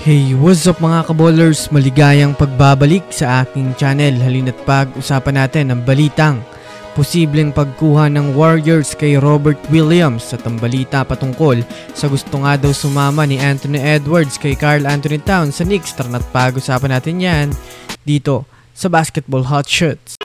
Hey, what's up mga kaballers? Maligayang pagbabalik sa aking channel. Halina't pag-usapan natin ang balitang posibleng pagkuha ng Warriors kay Robert Williams at ang balita patungkol sa gusto nga daw sumama ni Anthony Edwards kay Karl-Anthony Towns sa Knicks. Tara na't pag-usapan natin yan dito sa Basketball Hot Shots.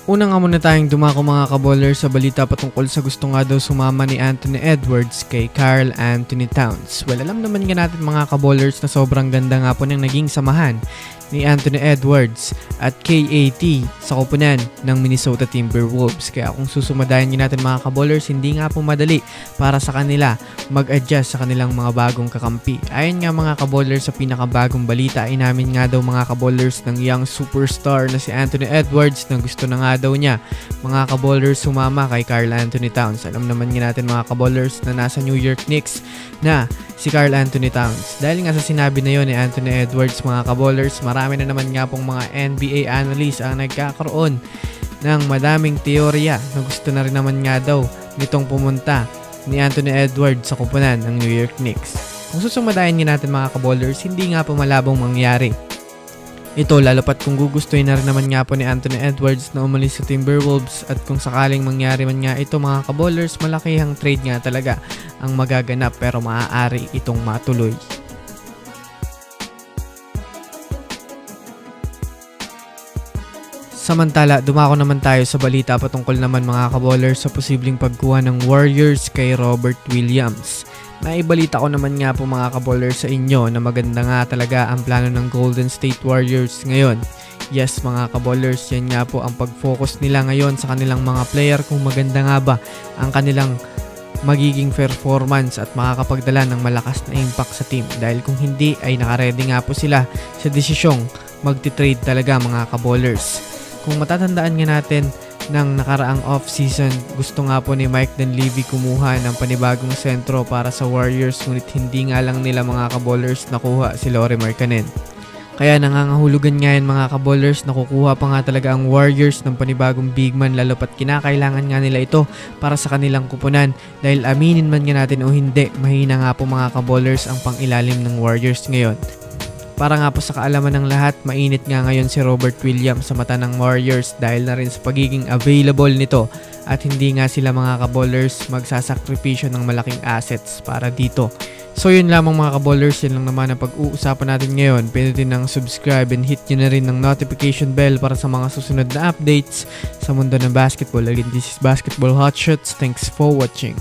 Una nga muna tayong dumako mga kaballers sa balita patungkol sa gusto nga daw sumama ni Anthony Edwards kay Karl-Anthony Towns. Well, alam naman nga natin mga kaballers na sobrang ganda nga po ng naging samahan ni Anthony Edwards at KAT sa koponan ng Minnesota Timberwolves. Kaya kung susumadayan nyo natin mga kaballers, hindi nga po madali para sa kanila mag-adjust sa kanilang mga bagong kakampi. Ayon nga mga kaballers sa pinakabagong balita, ay namin nga daw mga kaballers ng young superstar na si Anthony Edwards na gusto na nga daw niya mga kaballers sumama kay Karl-Anthony Towns. Alam naman nga natin mga kaballers na nasa New York Knicks na si Karl-Anthony Towns. Dahil nga sa sinabi na yon ni Anthony Edwards mga kaballers, marami na naman nga pong mga NBA analysts ang nagkakaroon ng madaming teorya na gusto na rin naman nga daw nitong pumunta ni Anthony Edwards sa koponan ng New York Knicks. Kung susumadayan nga natin mga kaballers, hindi nga po malabong mangyari ito, lalo pat kung gugustuhin na rin naman nga po ni Anthony Edwards na umalis sa Timberwolves, at kung sakaling mangyari man nga ito mga kaballers, malakihang trade nga talaga ang magaganap pero maaari itong matuloy. Samantala, dumako naman tayo sa balita patungkol naman mga kaballers sa posibleng pagkuha ng Warriors kay Robert Williams. Naibalita ko naman nga po mga kaballers sa inyo na maganda nga talaga ang plano ng Golden State Warriors ngayon. Yes mga kaballers, yan nga po ang pag-focus nila ngayon sa kanilang mga player, kung maganda nga ba ang kanilang magiging performance at makakapagdala ng malakas na impact sa team. Dahil kung hindi ay nakaredy nga po sila sa desisyong magti-trade talaga mga kaballers. Kung matatandaan nga natin ng nakaraang off-season, gusto nga po ni Mike Dunleavy kumuha ng panibagong sentro para sa Warriors, ngunit hindi nga lang nila mga kaballers nakuha si Lauri Markkanen. Kaya nangangahulugan nga yan mga kaballers na kukuha pa nga talaga ang Warriors ng panibagong big man, lalo pat kinakailangan nga nila ito para sa kanilang kupunan. Dahil aminin man nga natin o hindi, mahina nga po mga kaballers ang pangilalim ng Warriors ngayon. Para nga po sa kaalaman ng lahat, mainit nga ngayon si Robert Williams sa mata ng Warriors dahil na rin sa pagiging available nito, at hindi nga sila mga kaballers magsasakripisyo ng malaking assets para dito. So yun lamang mga kaballers, yun lang naman ang pag-uusapan natin ngayon. Pwede din ng subscribe and hit nyo na rin ng notification bell para sa mga susunod na updates sa mundo ng basketball. Again, this is Basketball Hot Shots. Thanks for watching.